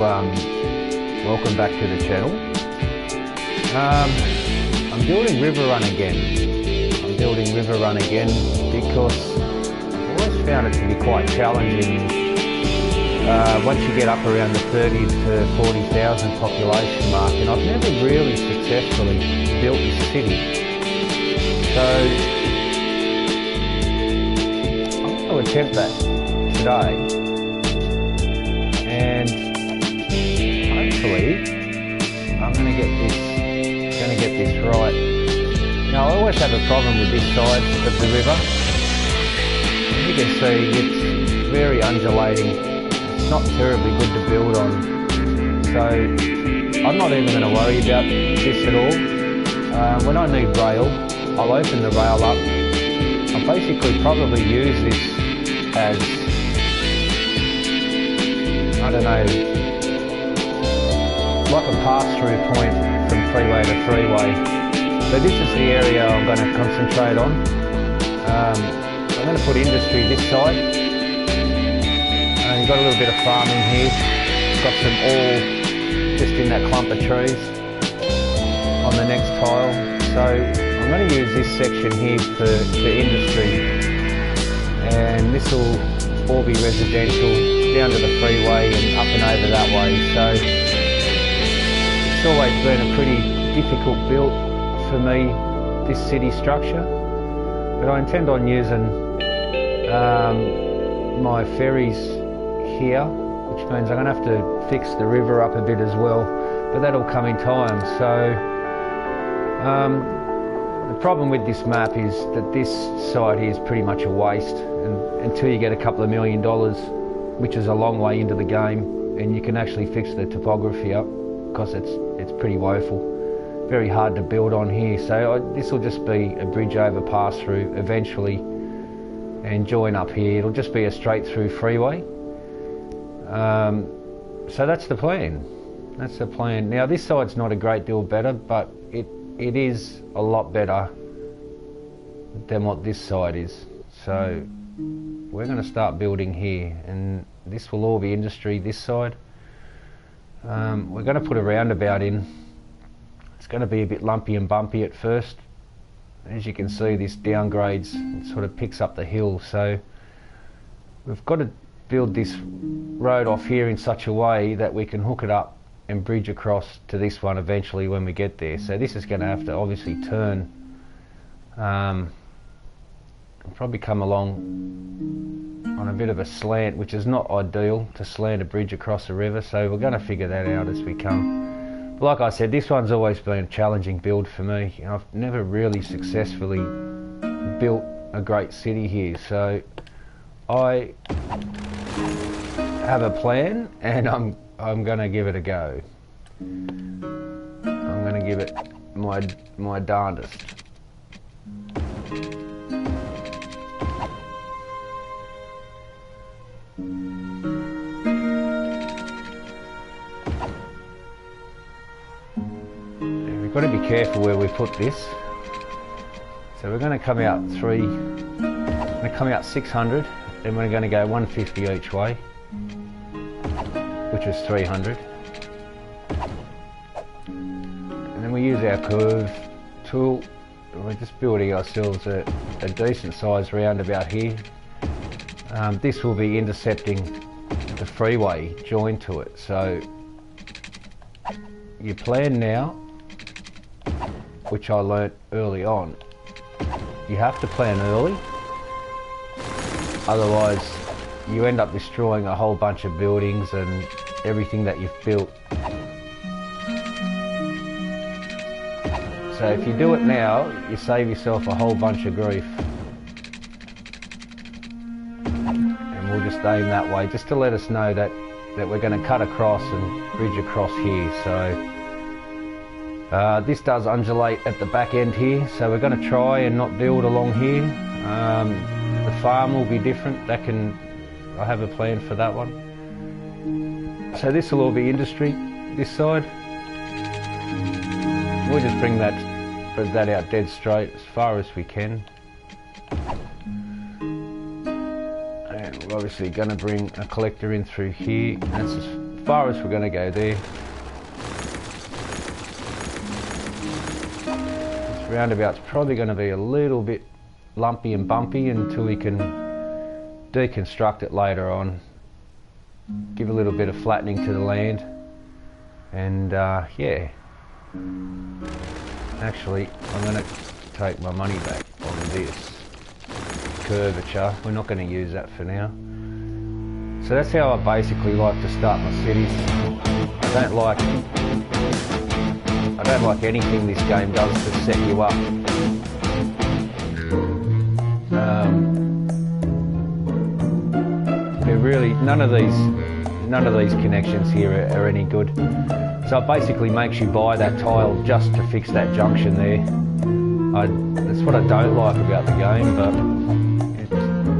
Welcome back to the channel. I'm building RIVERRUN again. Because I've always found it to be quite challenging once you get up around the 30 to 40,000 population mark, and I've never really successfully built this city. So I'm going to attempt that today, and hopefully I'm going to get this right. Now, I always have a problem with this side of the river. As you can see, it's very undulating. It's not terribly good to build on. So I'm not even going to worry about this at all. When I need rail, I'll open the rail up. I'll basically probably use this as, I don't know, like a pass-through point from freeway to freeway. So this is the area I'm going to concentrate on. I'm going to put industry this side. You've got a little bit of farming here. Got some ore just in that clump of trees on the next tile. So I'm going to use this section here for industry. And this will all be residential down to the freeway and up and over that way. So it's always been a pretty difficult build for me, this city structure, but I intend on using my ferries here, which means I'm going to have to fix the river up a bit as well, but that'll come in time. So the problem with this map is that this site here is pretty much a waste, and until you get a couple of $1 million, which is a long way into the game, and you can actually fix the topography up, because it's pretty woeful. Very hard to build on here. So this will just be a bridge over pass through eventually and join up here. It'll just be a straight through freeway. So that's the plan. That's the plan. Now this side's not a great deal better, but it is a lot better than what this side is. So we're going to start building here, and this will all be industry this side. We're going to put a roundabout in. It's going to be a bit lumpy and bumpy at first. As you can see, this downgrades and sort of picks up the hill. So we've got to build this road off here in such a way that we can hook it up and bridge across to this one eventually when we get there. So this is going to have to obviously turn. Probably come along on a bit of a slant, which is not ideal to slant a bridge across a river. So we're going to figure that out as we come. Like I said, this one's always been a challenging build for me. I've never really successfully built a great city here, so I have a plan, and I'm going to give it a go. I'm going to give it my darndest. We've got to be careful where we put this. So we're going to come out 600, and we're going to go 150 each way, which is 300. And then we use our curve tool. We're just building ourselves a decent sized roundabout here. This will be intercepting the freeway joined to it. So you plan now, which I learnt early on. You have to plan early, otherwise you end up destroying a whole bunch of buildings and everything that you've built. So if you do it now, you save yourself a whole bunch of grief. And we'll just aim that way, just to let us know that we're going to cut across and bridge across here. So this does undulate at the back end here, so we're going to try and not build along here. The farm will be different. I have a plan for that one. So this will all be industry, this side. We'll just bring that out dead straight as far as we can. And we're obviously going to bring a collector in through here. That's as far as we're going to go there. This roundabout's probably going to be a little bit lumpy and bumpy until we can deconstruct it later on, give a little bit of flattening to the land, and yeah. Actually, I'm going to take my money back on this curvature. We're not going to use that for now. So that's how I basically like to start my cities. I don't like anything this game does to set you up. They're really none of these connections here are any good. So it basically makes you buy that tile just to fix that junction there. That's what I don't like about the game, but it's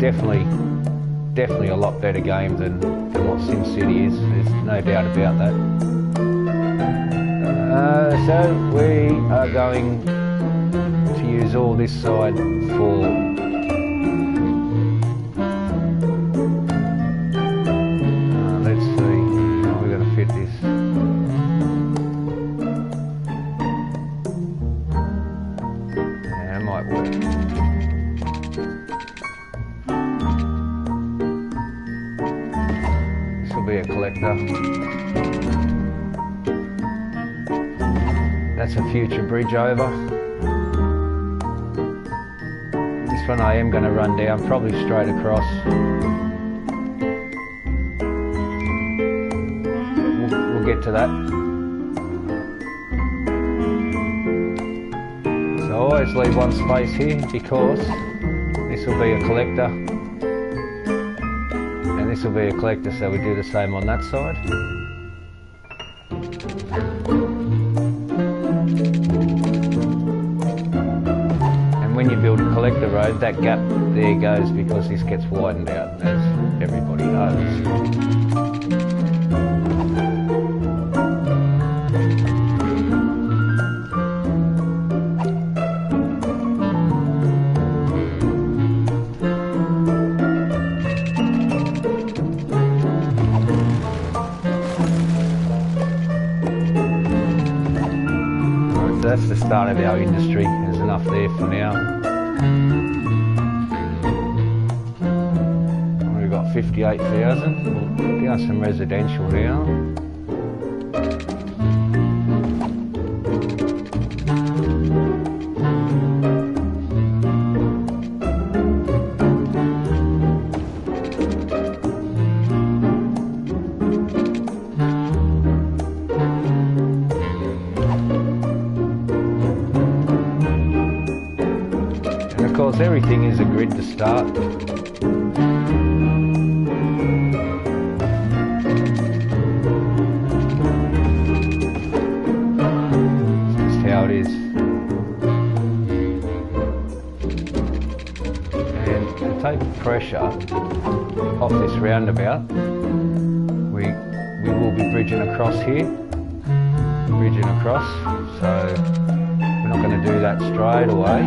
definitely a lot better game than what SimCity is. There's no doubt about that. So we are going to use all this side for let's see, how we're going to fit this. That might work. This will be a collector. That's a future bridge over. This one I am going to run down, probably straight across. We'll get to that. So I always leave one space here because this will be a collector and this will be a collector, so we do the same on that side. When you build a collector road, that gap there goes because this gets widened out, as everybody knows. So that's the start of our industry. There's enough there for now. We've got 58,000. We'll get some residential now. Of course, everything is a grid to start. That's how it is. And to take pressure off this roundabout, we will be bridging across here. Bridging across, so we're not going to do that straight away.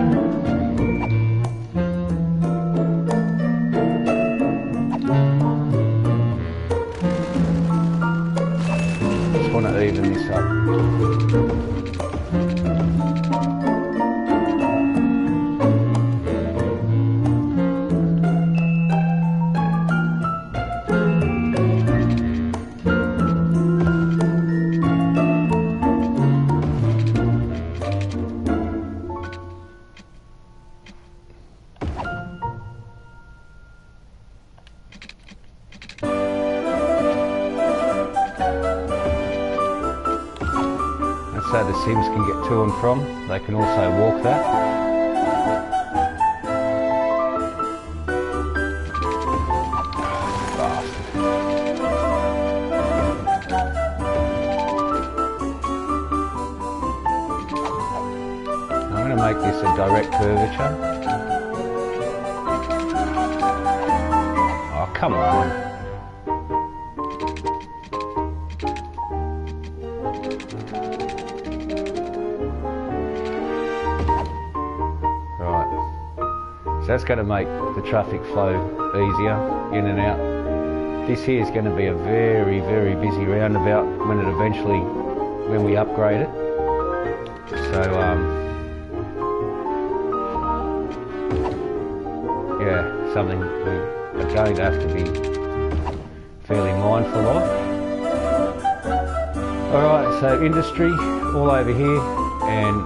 Want to even this up. So the Sims can get to and from. They can also walk that. Bastard. I'm going to make this a direct curvature. Oh, come on. So that's going to make the traffic flow easier in and out. this here is going to be a very, very busy roundabout when we upgrade it. So yeah, something we are going to have to be fairly mindful of. Alright, so industry all over here, and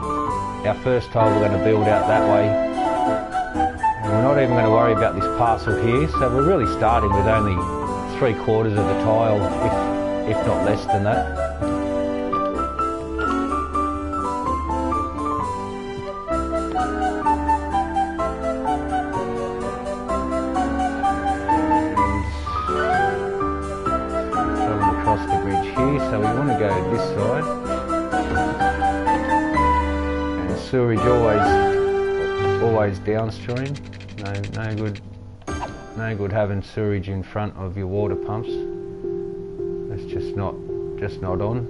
our first tile we're going to build out that way. And we're not even going to worry about this parcel here, so we're really starting with only 3/4 of the tile, if not less than that. So we want to go this side, and sewerage always downstream. No good having sewerage in front of your water pumps. That's just not on.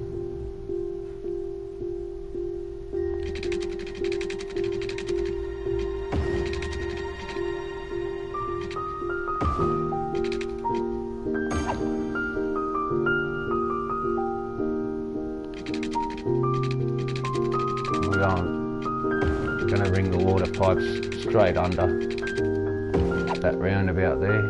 We're going to bring the water pipes straight under that roundabout there.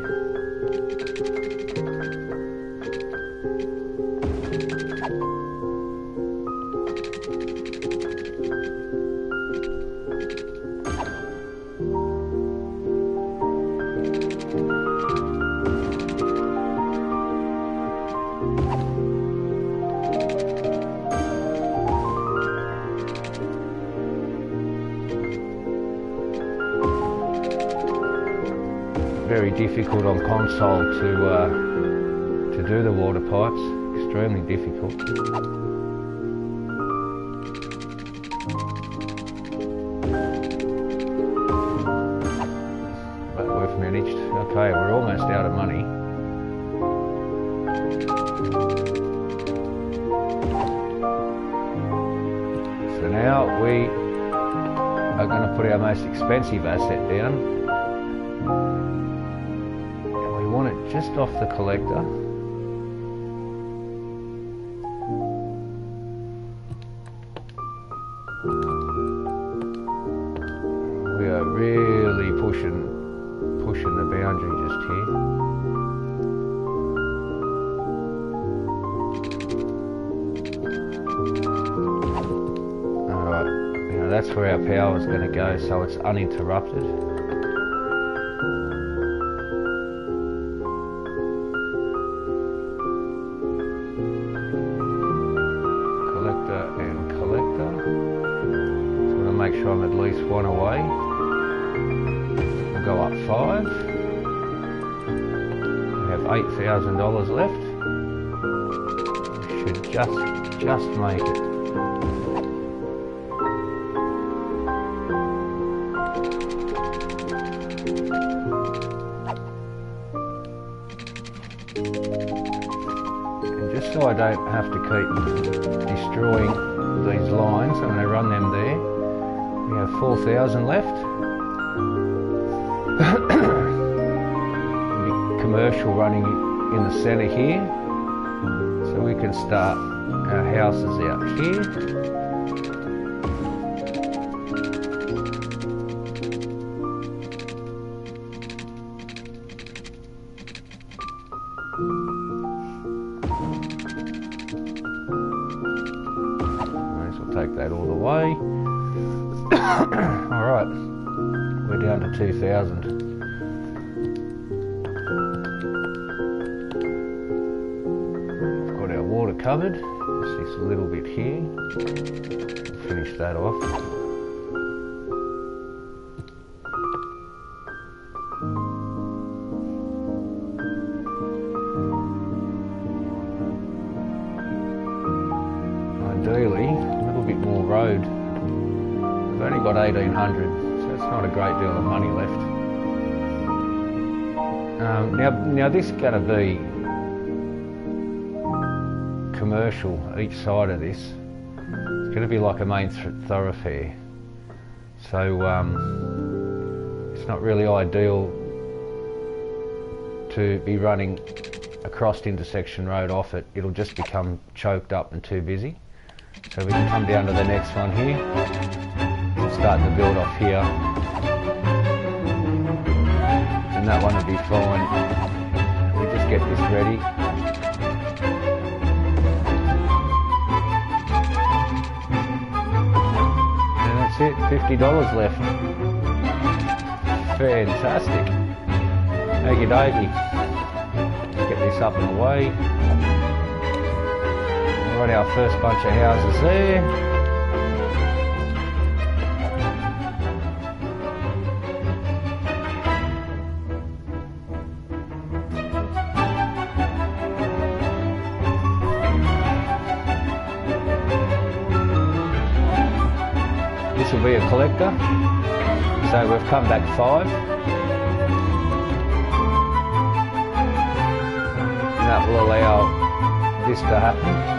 Very difficult on console to do the water pipes, extremely difficult. But we've managed. Okay, we're almost out of money. So now we are going to put our most expensive asset down. Want it just off the collector. We are really pushing the boundary just here. Alright, now that's where our power is going to go, so it's uninterrupted. Make sure I'm at least one away. We'll go up 5. We have $8,000 left. We should just make it. And just so I don't have to keep destroying these lines, I'm going to run them there. We have 4,000 left. Commercial running in the centre here, so we can start our houses out here. Might as well take that all the way. Alright, we're down to 2,000. We've got our water covered, just this little bit here. We'll finish that off. Ideally, a little bit more road. We've only got 1,800, so it's not a great deal of money left. Now this is going to be commercial, each side of this. It's going to be like a main thoroughfare. So it's not really ideal to be running a crossed intersection road off it, it'll just become choked up and too busy. So we can come down to the next one here. We'll start the build off here. And that one will be fine. We just get this ready. And that's it, $50 left. Fantastic. Okie dokie. Get this up and away. Got our first bunch of houses there. This will be a collector. So we've come back 5. And that will allow this to happen.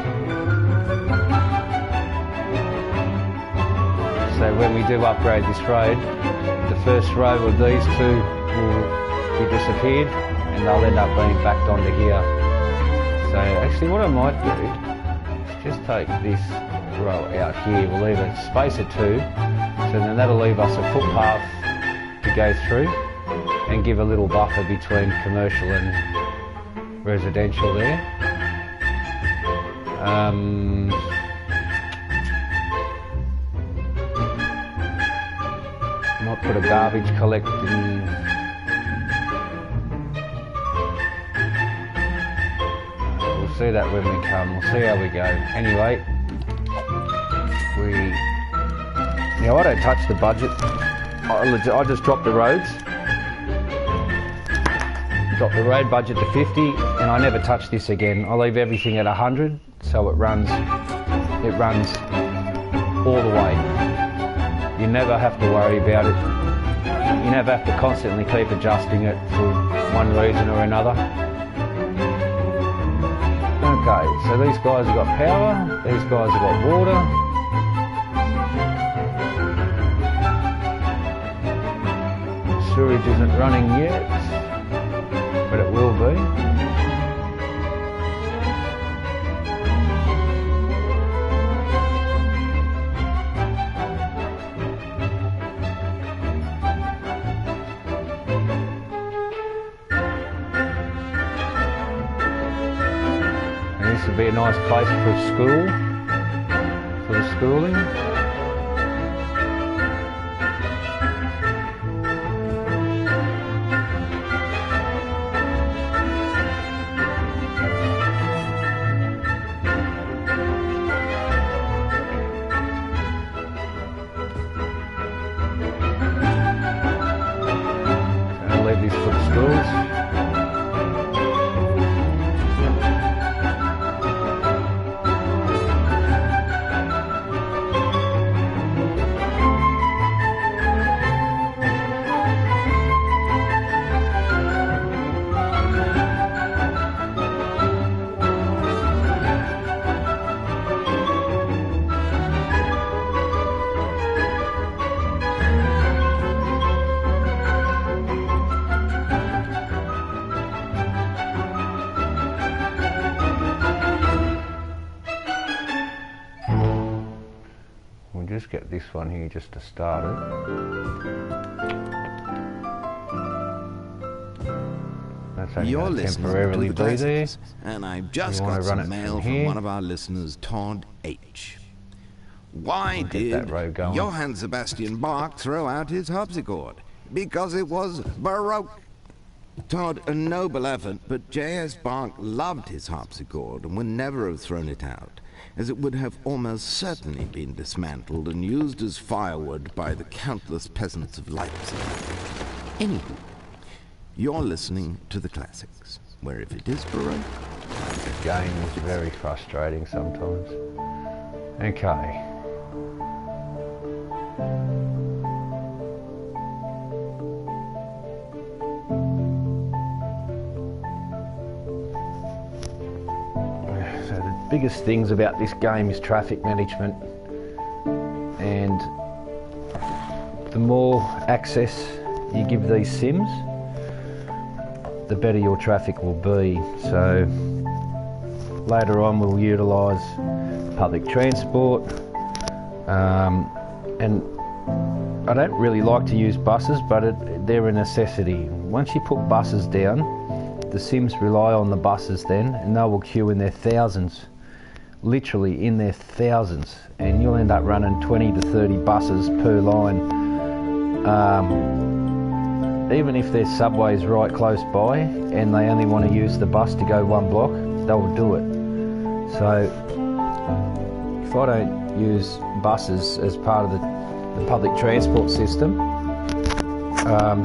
So when we do upgrade this road, the first row of these 2 will be disappeared and they'll end up being backed onto here. So actually what I might do is just take this row out here. We'll leave a space of 2, so then that'll leave us a footpath to go through and give a little buffer between commercial and residential there. Might put a garbage collecting. We'll see that when we come. We'll see how we go. Anyway, now I don't touch the budget. I just drop the roads. Drop the road budget to 50, and I never touch this again. I leave everything at 100, so it runs all the way. You never have to worry about it. You never have to constantly keep adjusting it for one reason or another. Okay, so these guys have got power, these guys have got water. Sewage isn't running yet, but it will be. This would be a nice place for a school, for the schooling. I'll leave this for the schools. Just get this one here just to start it. That's only going to temporarily be there. And I've just got some mail from one of our listeners, Todd H. Why did Johann Sebastian Bach throw out his harpsichord? Because it was Baroque. Todd, a noble effort, but J.S. Bach loved his harpsichord and would never have thrown it out, as it would have almost certainly been dismantled and used as firewood by the countless peasants of Leipzig. Anywho, you're listening to the classics, where if it is Baroque... The game is very frustrating sometimes. Okay. Biggest things about this game is traffic management, and the more access you give these sims, the better your traffic will be. So later on we'll utilise public transport, and I don't really like to use buses, but they're a necessity. Once you put buses down, the Sims rely on the buses then, and they will queue in their thousands, literally in their thousands, and you'll end up running 20 to 30 buses per line. Even if there's subways right close by and they only want to use the bus to go one block, they'll do it. So if I don't use buses as part of the public transport system,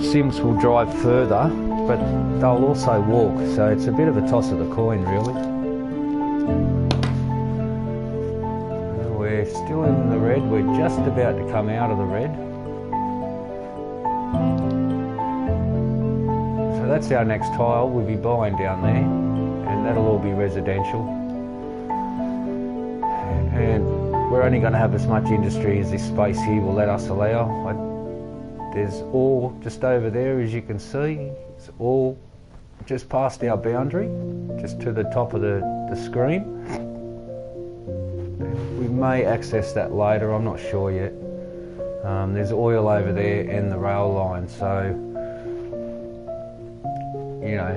Sims will drive further, but they'll also walk, so it's a bit of a toss of the coin really. We're still in the red, we're just about to come out of the red. So that's our next tile we'll be buying down there, and that'll all be residential. And we're only going to have as much industry as this space here will let us allow. There's all just over there, as you can see. It's all just past our boundary, just to the top of the screen. We may access that later, I'm not sure yet. There's oil over there and the rail line, so you know,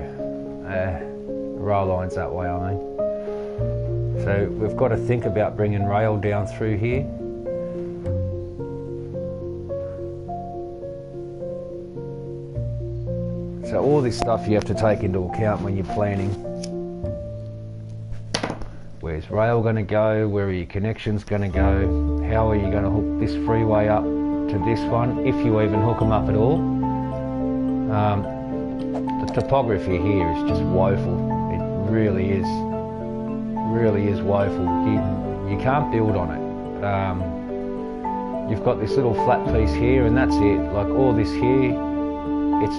rail line's that way, I mean. So we've got to think about bringing rail down through here. So all this stuff you have to take into account when you're planning. Where's rail going to go? Where are your connections going to go? How are you going to hook this freeway up to this one, if you even hook them up at all? The topography here is just woeful. It really is woeful. You can't build on it. You've got this little flat piece here and that's it. Like all this here, it's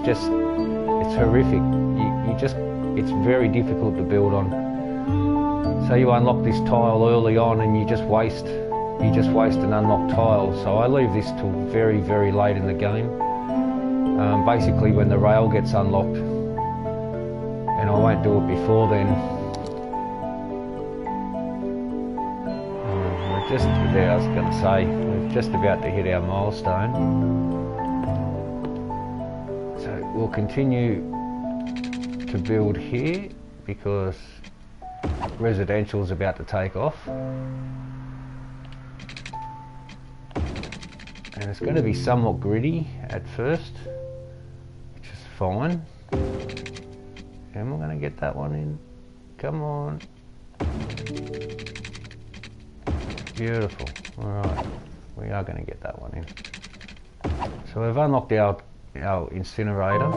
horrific. It's very difficult to build on. So you unlock this tile early on and you just waste an unlocked tile. So I leave this till very, very late in the game. Basically when the rail gets unlocked, and I won't do it before then. We're just there, I was going to say, we're just about to hit our milestone. So we'll continue to build here because residential is about to take off. And it's going to be somewhat gritty at first, which is fine. And we're going to get that one in. Come on. Beautiful. Alright, we are going to get that one in. So we've unlocked our incinerator.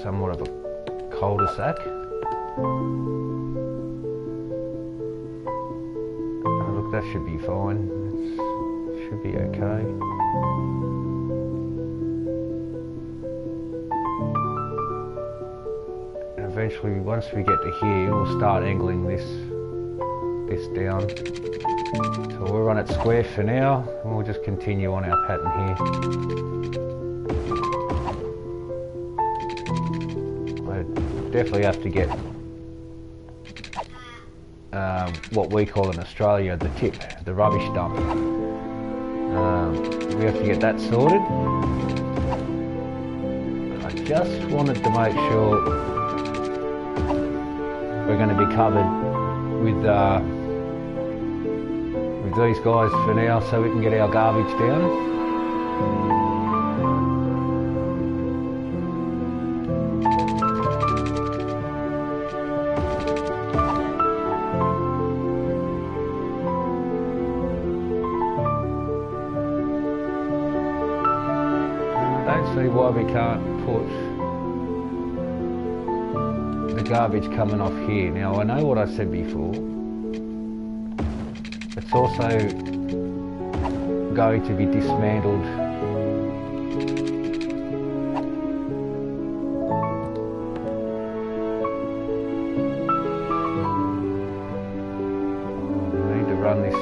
Somewhat of a cul-de-sac. Oh, look, that should be fine. It should be okay. And eventually, once we get to here, we'll start angling this down. So we'll run it square for now, and we'll just continue on our pattern here. I definitely have to get what we call in Australia the tip, the rubbish dump. We have to get that sorted. I just wanted to make sure we're going to be covered with these guys for now, so we can get our garbage down. See why we can't put the garbage coming off here. Now I know what I said before. It's also going to be dismantled. We need to run this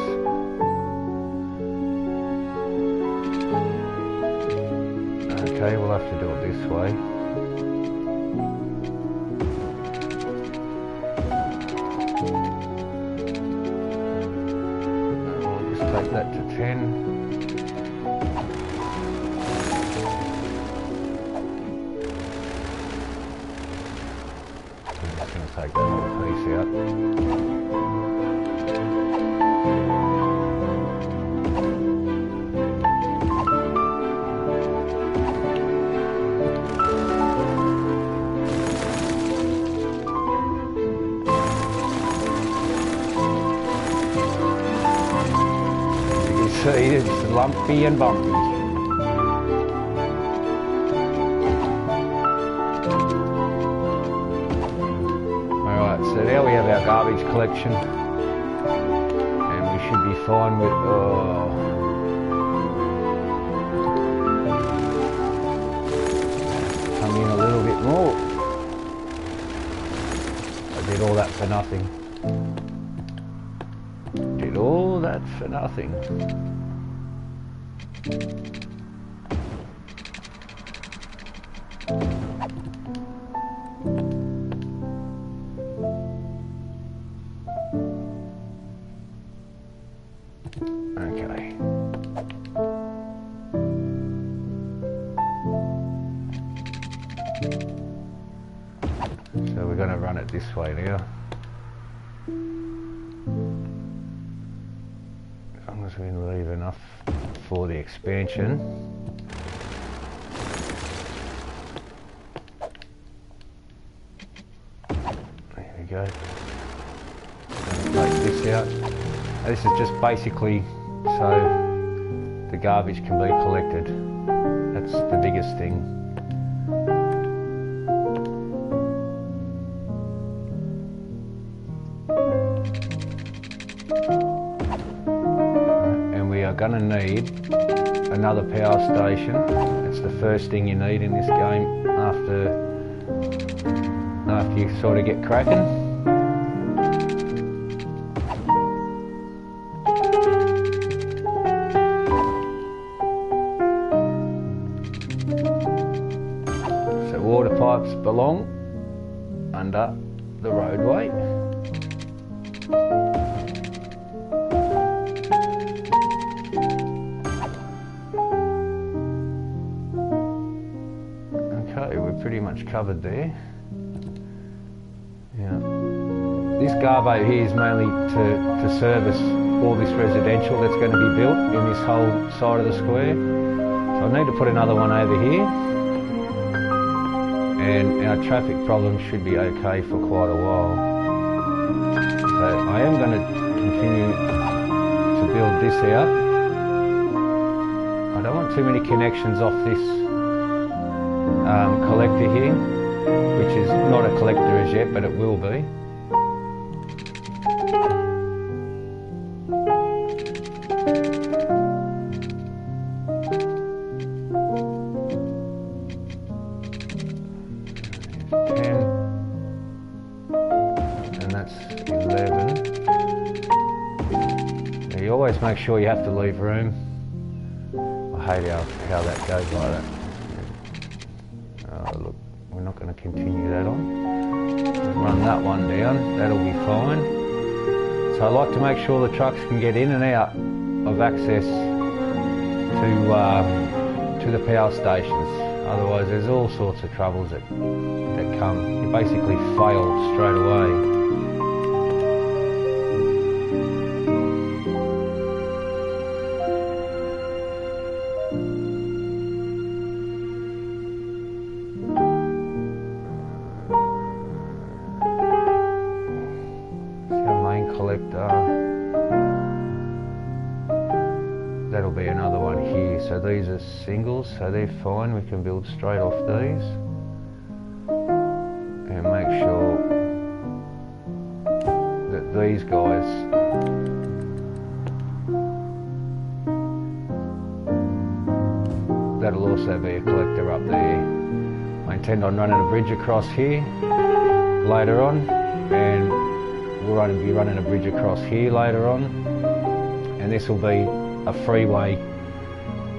to do it this way. I'll just take that to 10. Take that whole piece out. As you can see, it's lumpy and bumpy. So there we have our garbage collection, and we should be fine with, come in a little bit more. I did all that for nothing. Did all that for nothing. Okay. So we're going to run it this way now. As long as we leave enough for the expansion. There we go. Take this out. This is just basically so the garbage can be collected. That's the biggest thing. And we are going to need another power station. It's the first thing you need in this game after you sort of get cracking. Water pipes belong under the roadway. Okay, we're pretty much covered there. Yeah. This garbo here is mainly to service all this residential that's going to be built in this whole side of the square. So I need to put another one over here. And our traffic problem should be okay for quite a while. So I am going to continue to build this out. I don't want too many connections off this collector here, which is not a collector as yet, but it will be. You always make sure you have to leave room. I hate how that goes like that. Oh, look, we're not going to continue that on. Run that one down, that'll be fine. So I like to make sure the trucks can get in and out of access to the power stations. Otherwise there's all sorts of troubles that come. You basically fail straight away. Collector. That'll be another one here. So these are singles, so they're fine. We can build straight off these and make sure that these guys that'll also be a collector up there. I intend on running a bridge across here later on, and we'll be running a bridge across here later on, and this will be a freeway,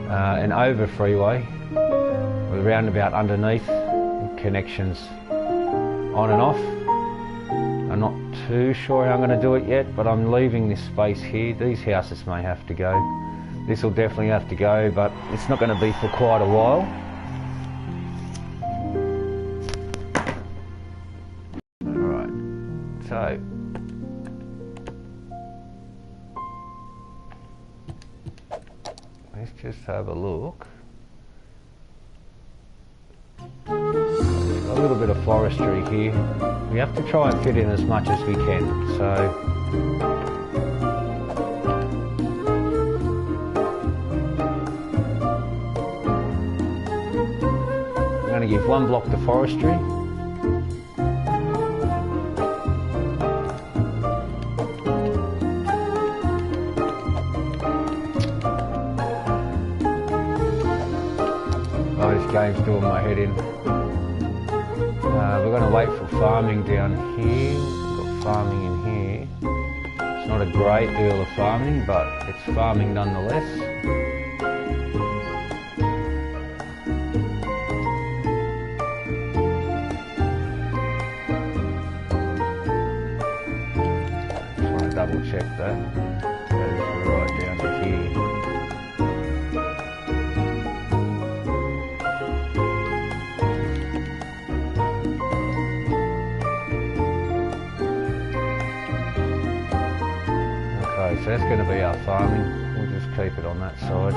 an over freeway. the roundabout underneath, connections on and off. I'm not too sure how I'm going to do it yet, but I'm leaving this space here. These houses may have to go. This will definitely have to go, but it's not going to be for quite a while. Alright, so let's just have a look. A little bit of forestry here. We have to try and fit in as much as we can. So I'm going to give one block to forestry. Oh, this game's doing my head in. We're going to wait for farming down here. We've got farming in here. It's not a great deal of farming, but it's farming nonetheless. Just want to double check that. That is right down to here. So that's going to be our farming. We'll just keep it on that side.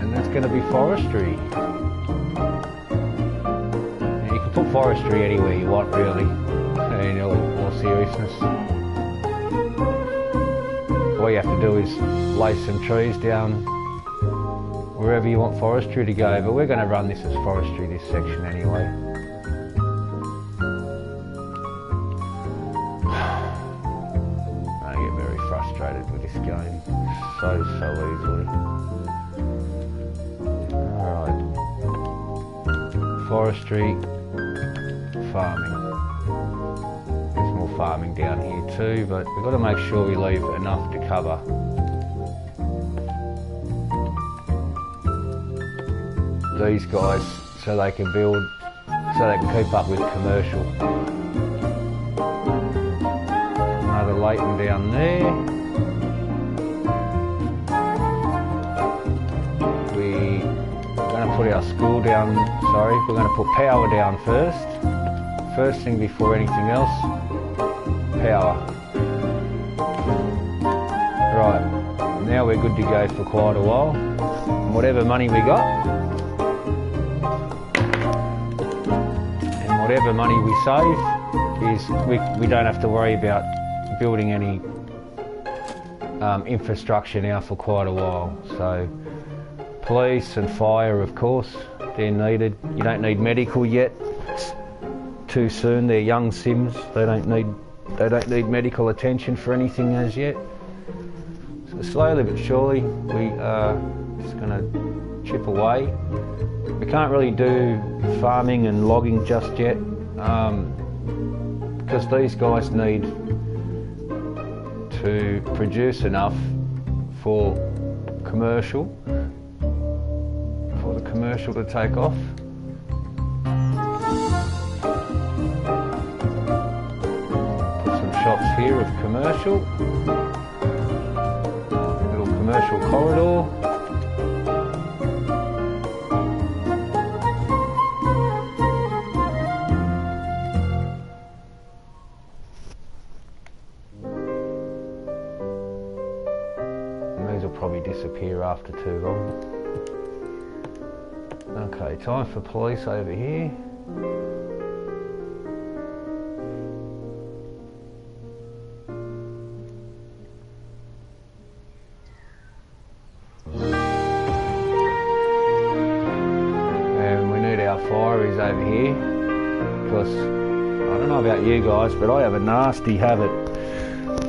And that's going to be forestry. Now you can put forestry anywhere you want, really, in all seriousness. All you have to do is lay some trees down wherever you want forestry to go, but we're going to run this as forestry, this section anyway. Frustrated with this game so easily. Alright. Forestry, farming. There's more farming down here too, but we've got to make sure we leave enough to cover. These guys, so they can build, so they can keep up with commercial. Another Leighton down there. We're going to put our school down, we're going to put power down first. First thing before anything else, power. Right, now we're good to go for quite a while. And whatever money we got, and whatever money we save, is we don't have to worry about building any infrastructure now for quite a while. So police and fire, of course, they're needed. You don't need medical yet. It's too soon. They're young Sims. They don't need medical attention for anything as yet. So slowly but surely we are just going to chip away. We can't really do farming and logging just yet because these guys need to produce enough for the commercial to take off. Put some shops here of commercial, little commercial corridor. These will probably disappear after too long. Okay, time for police over here. And we need our fireys over here because I don't know about you guys, but I have a nasty habit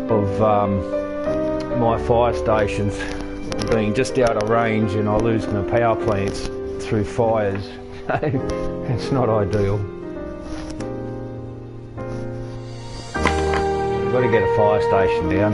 of my fire stations being just out of range, and I lose my power plants through fires. It's not ideal. We've got to get a fire station down.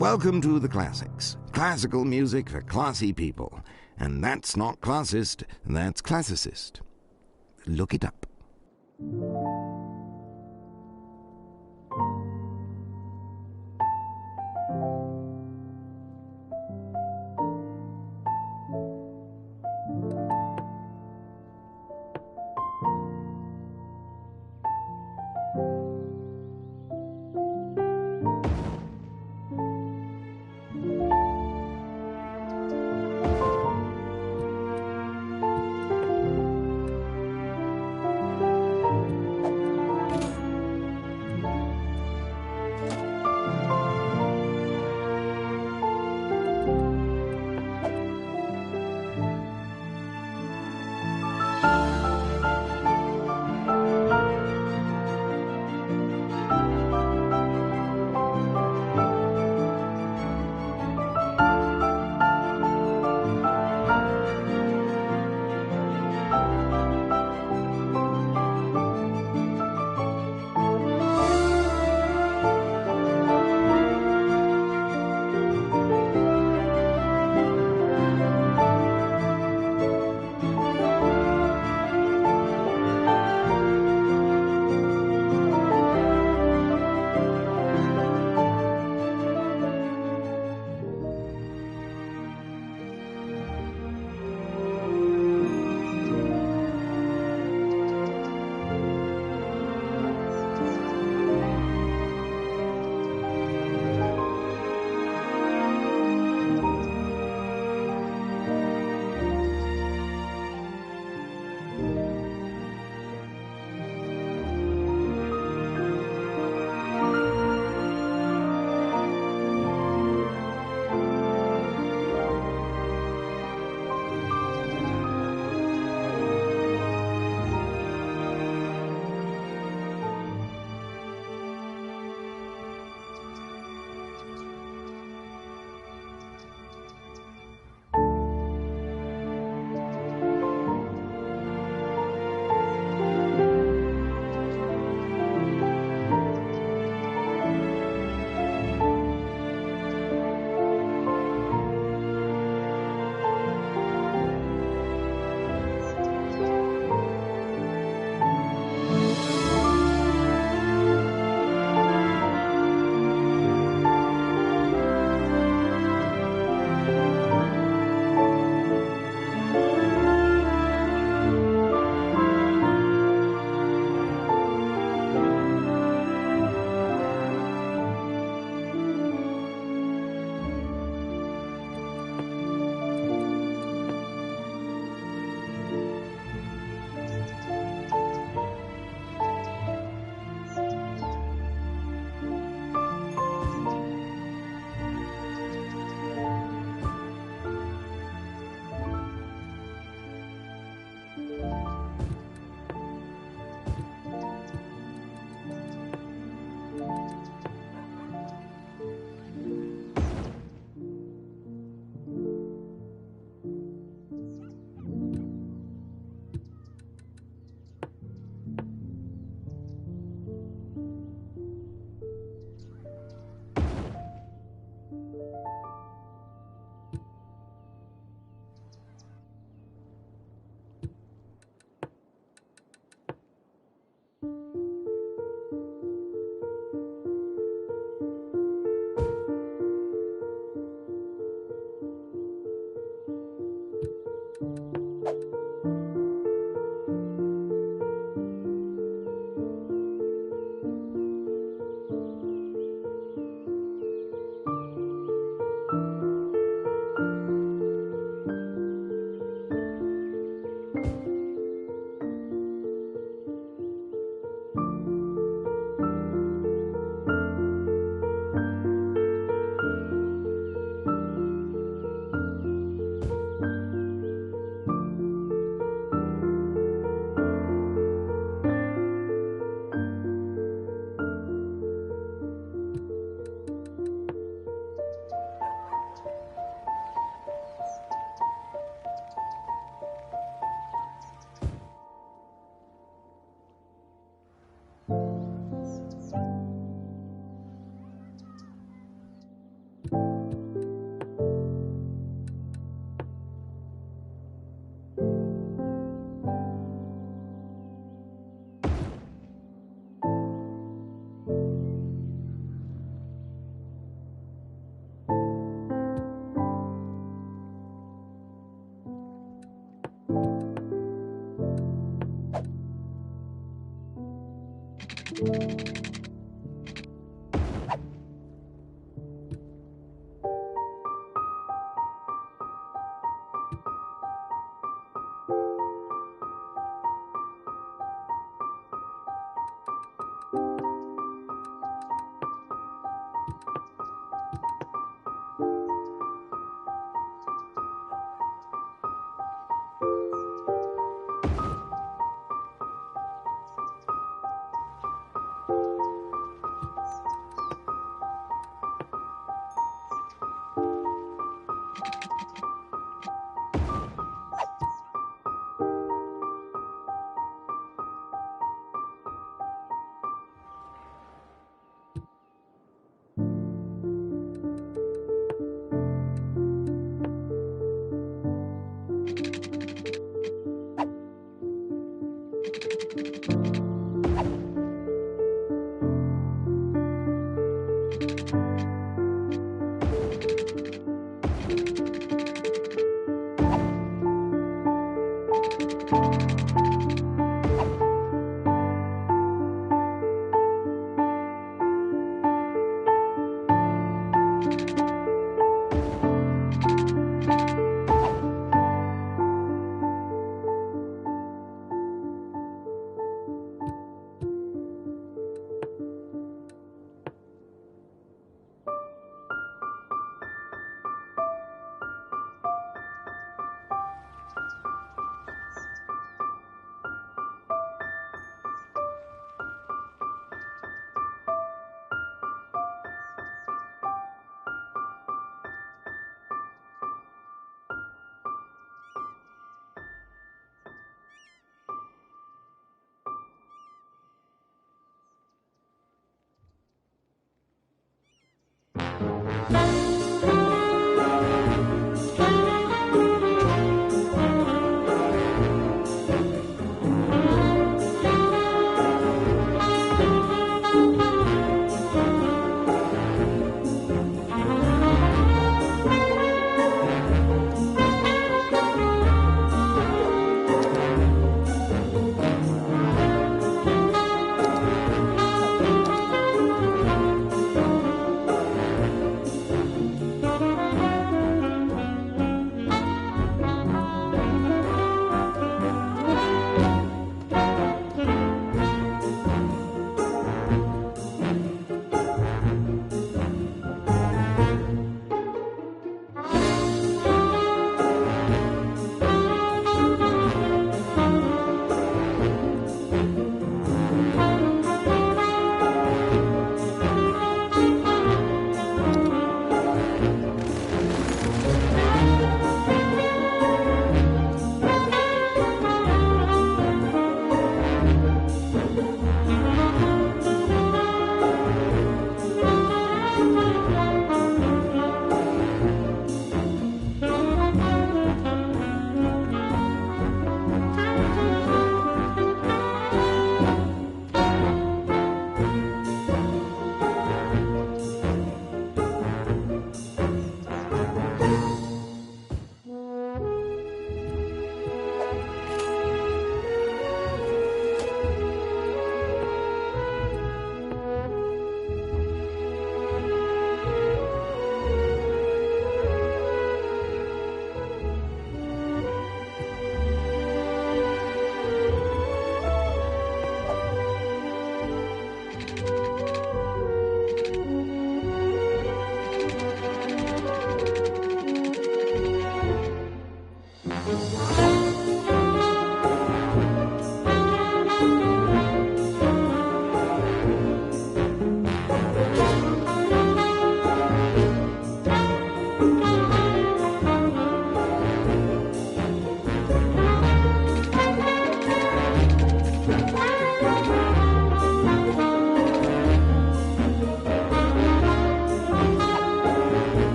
Welcome to the classics. Classical music for classy people. And that's not classist, that's classicist. Look it up.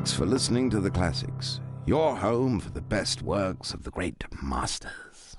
Thanks for listening to The Classics, your home for the best works of the great masters.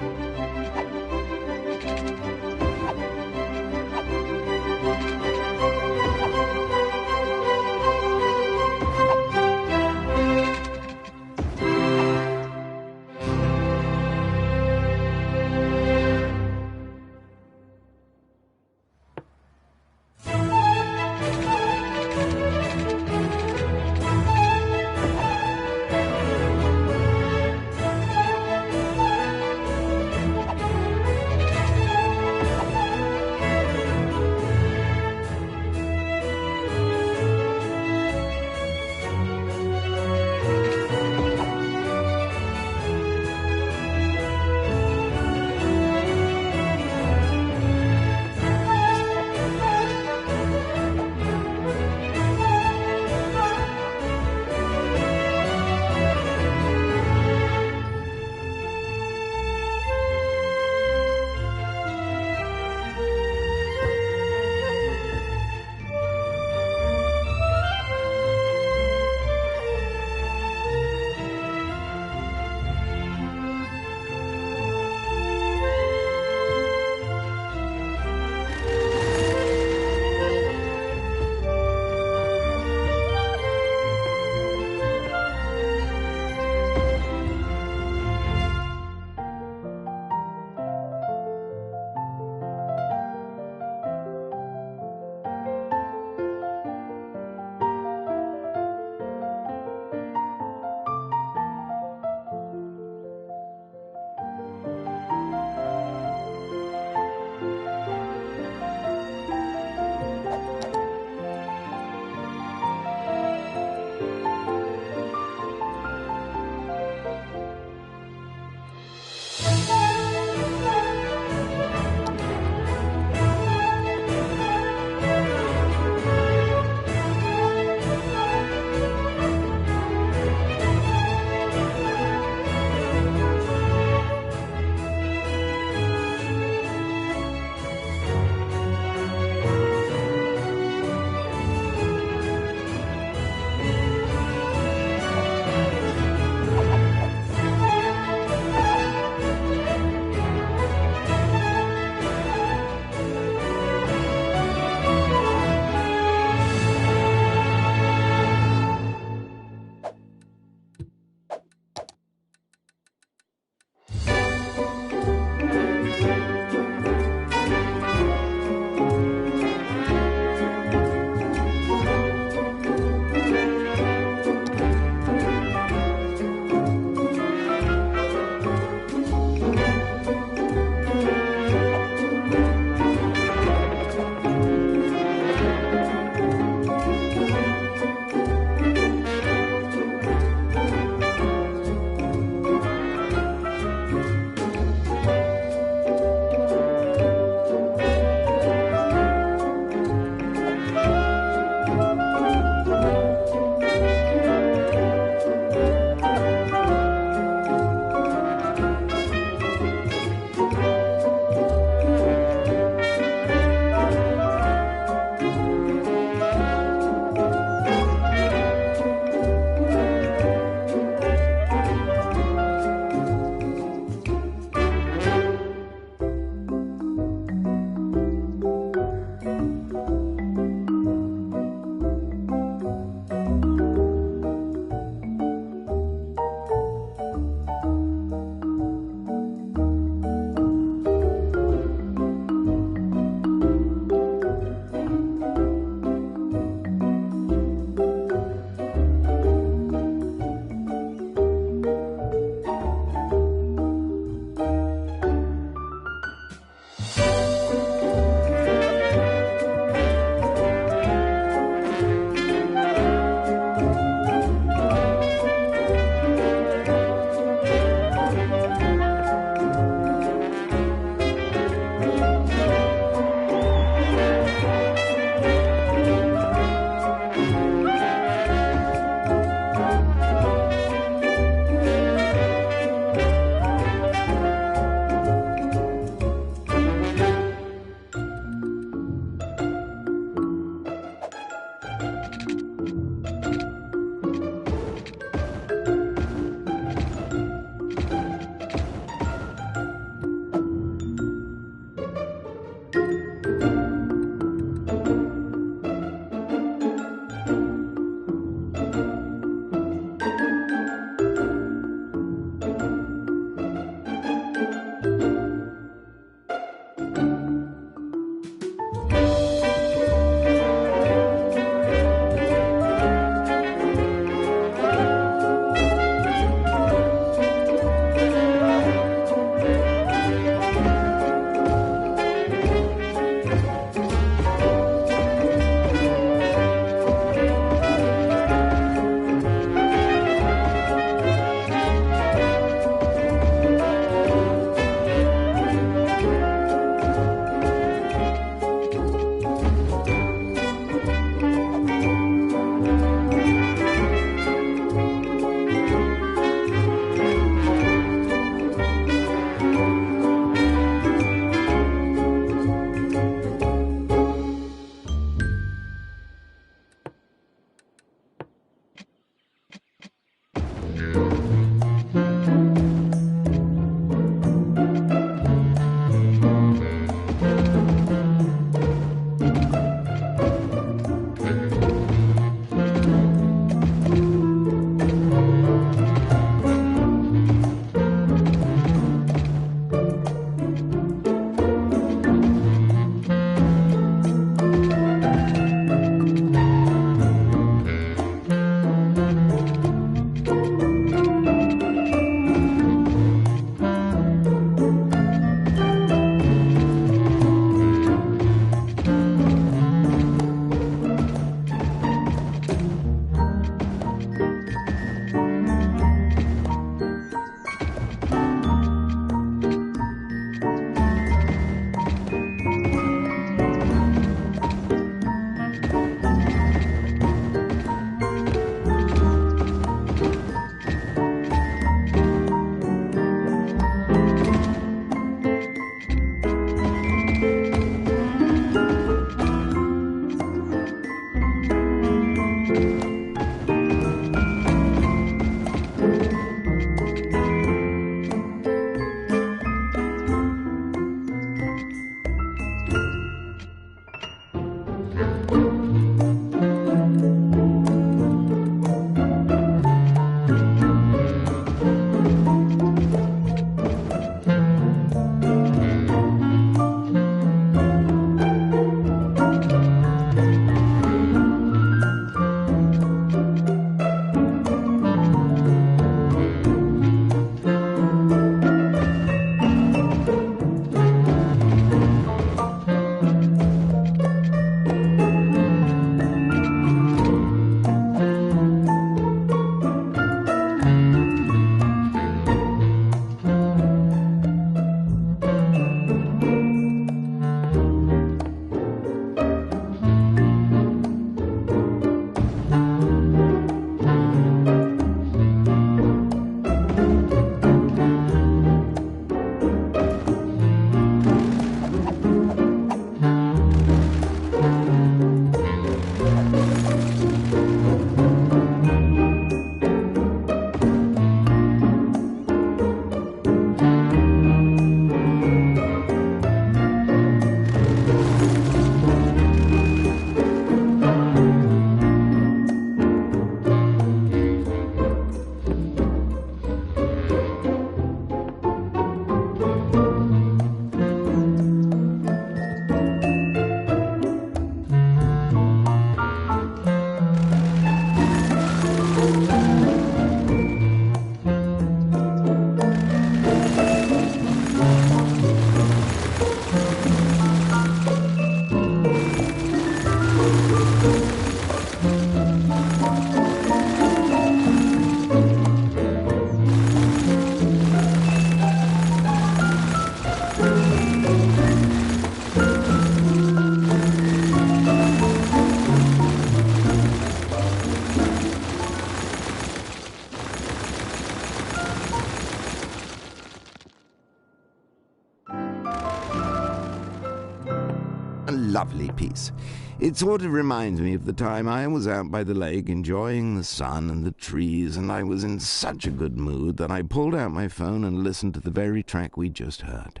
A lovely piece. It sort of reminds me of the time I was out by the lake enjoying the sun and the trees, and I was in such a good mood that I pulled out my phone and listened to the very track we just heard.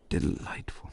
Delightful.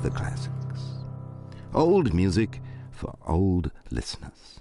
The classics. Old music for old listeners.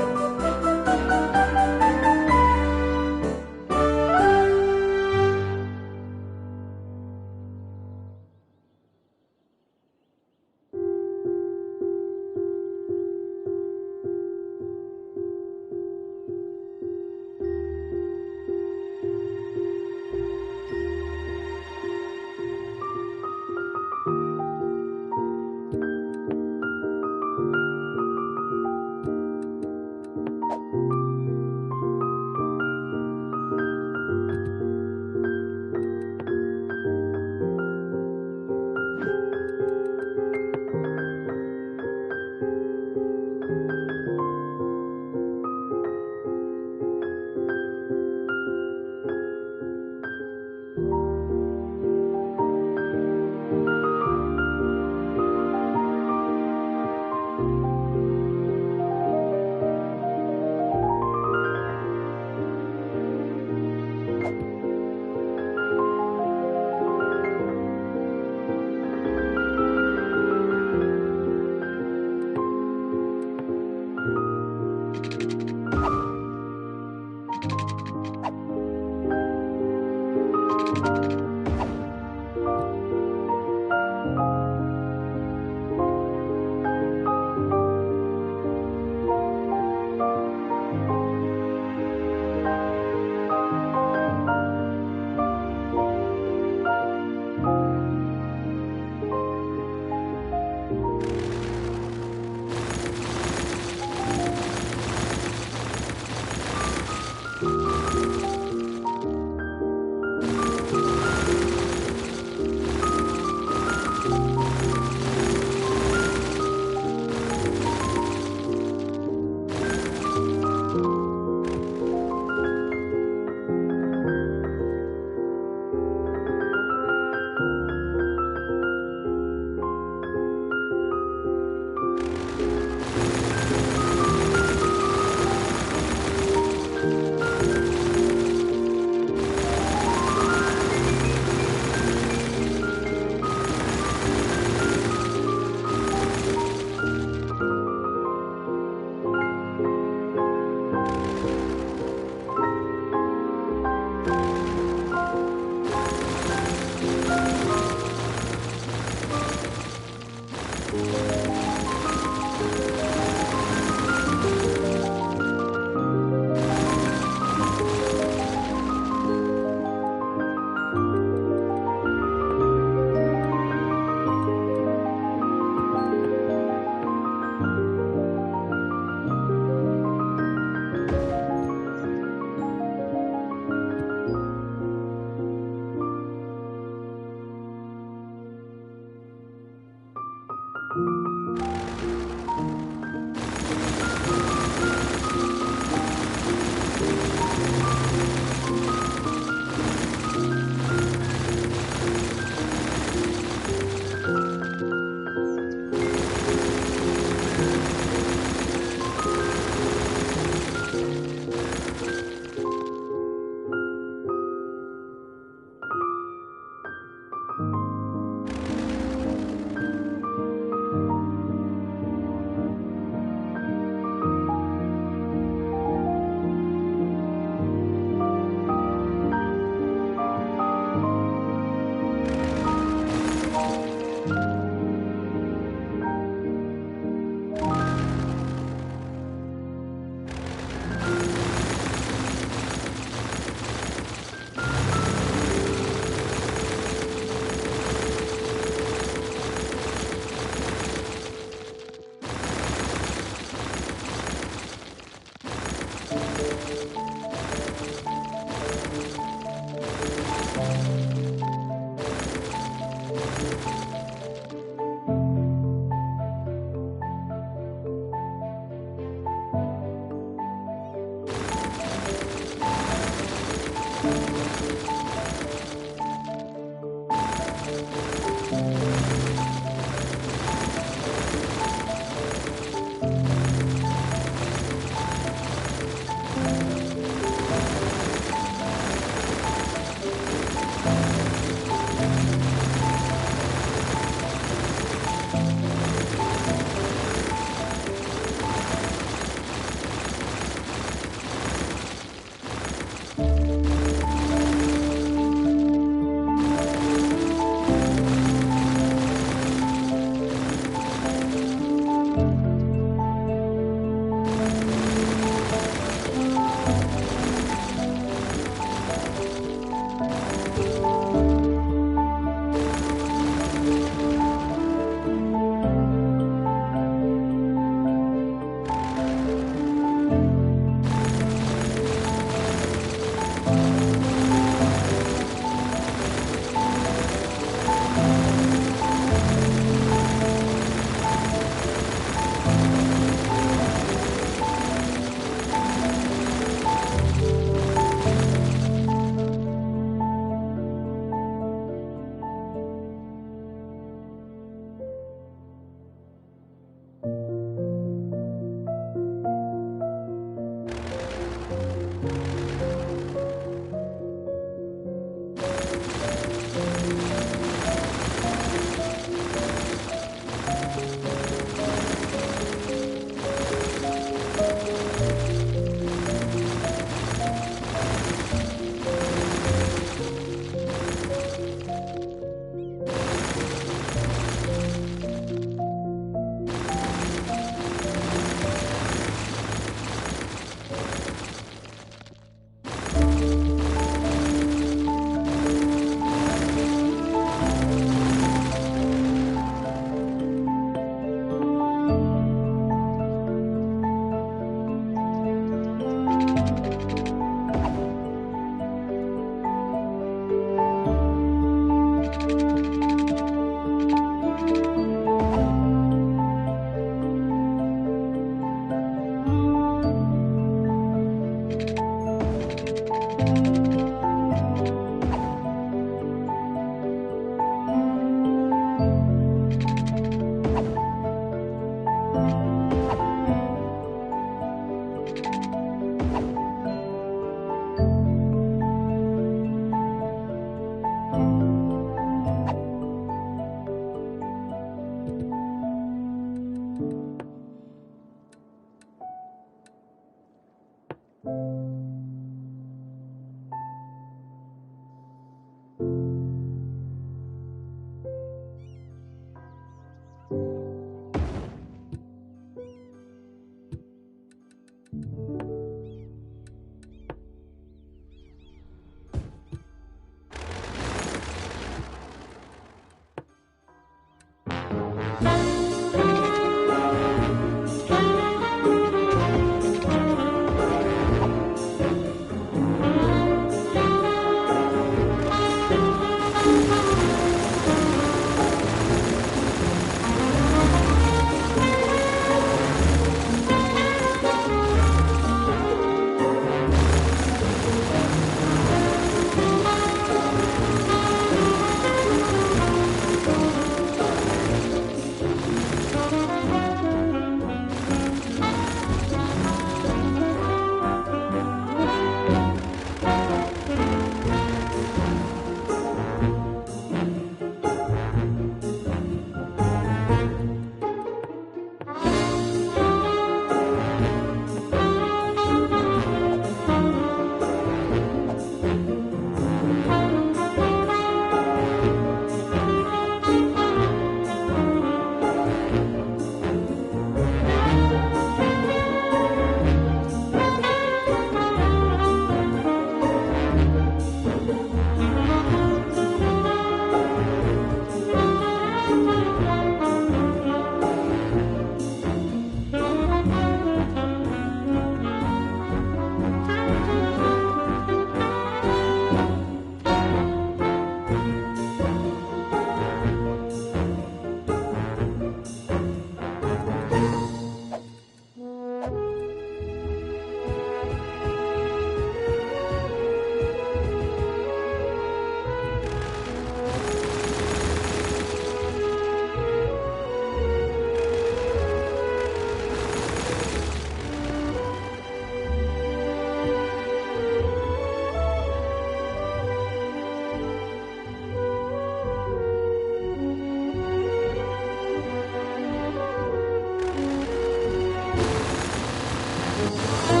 it.